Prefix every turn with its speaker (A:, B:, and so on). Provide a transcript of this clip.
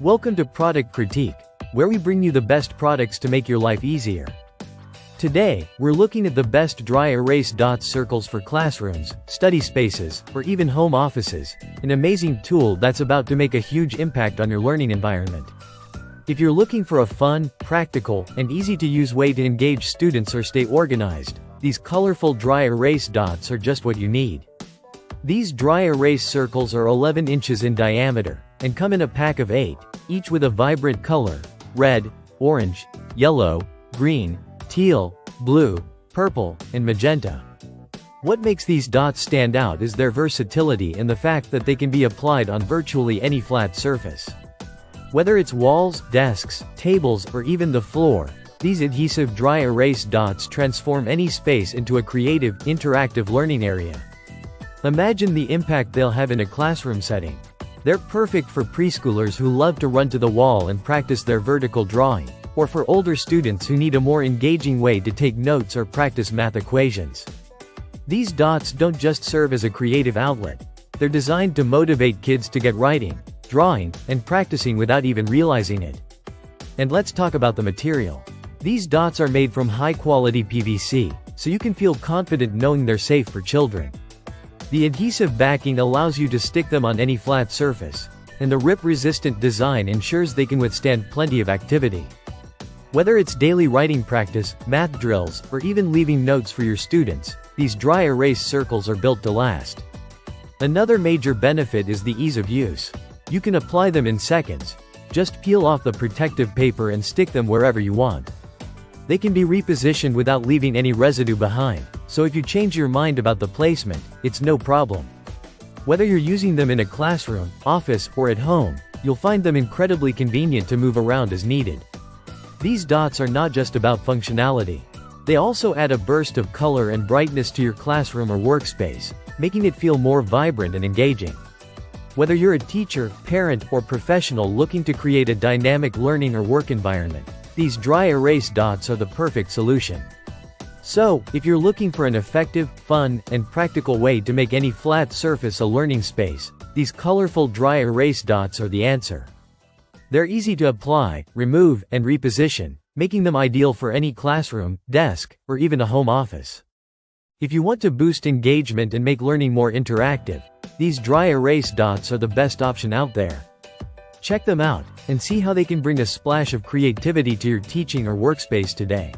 A: Welcome to Product Critique, where we bring you the best products to make your life easier. Today, we're looking at the best dry erase dots circles for classrooms, study spaces, or even home offices, an amazing tool that's about to make a huge impact on your learning environment. If you're looking for a fun, practical, and easy-to-use way to engage students or stay organized, these colorful dry erase dots are just what you need. These dry erase circles are 11 inches in diameter, and come in a pack of 8, each with a vibrant color: red, orange, yellow, green, teal, blue, purple, and magenta. What makes these dots stand out is their versatility and the fact that they can be applied on virtually any flat surface. Whether it's walls, desks, tables, or even the floor, these adhesive dry erase dots transform any space into a creative, interactive learning area. Imagine the impact they'll have in a classroom setting. They're perfect for preschoolers who love to run to the wall and practice their vertical drawing, or for older students who need a more engaging way to take notes or practice math equations. These dots don't just serve as a creative outlet. They're designed to motivate kids to get writing, drawing, and practicing without even realizing it. And let's talk about the material. These dots are made from high-quality PVC, so you can feel confident knowing they're safe for children. The adhesive backing allows you to stick them on any flat surface, and the rip-resistant design ensures they can withstand plenty of activity. Whether it's daily writing practice, math drills, or even leaving notes for your students, these dry erase circles are built to last. Another major benefit is the ease of use. You can apply them in seconds. Just peel off the protective paper and stick them wherever you want. They can be repositioned without leaving any residue behind, so if you change your mind about the placement, it's no problem. Whether you're using them in a classroom, office, or at home, you'll find them incredibly convenient to move around as needed. These dots are not just about functionality. They also add a burst of color and brightness to your classroom or workspace, making it feel more vibrant and engaging. Whether you're a teacher, parent, or professional looking to create a dynamic learning or work environment, these dry erase dots are the perfect solution. So, if you're looking for an effective, fun, and practical way to make any flat surface a learning space, these colorful dry erase dots are the answer. They're easy to apply, remove, and reposition, making them ideal for any classroom, desk, or even a home office. If you want to boost engagement and make learning more interactive, these dry erase dots are the best option out there. Check them out, and see how they can bring a splash of creativity to your teaching or workspace today.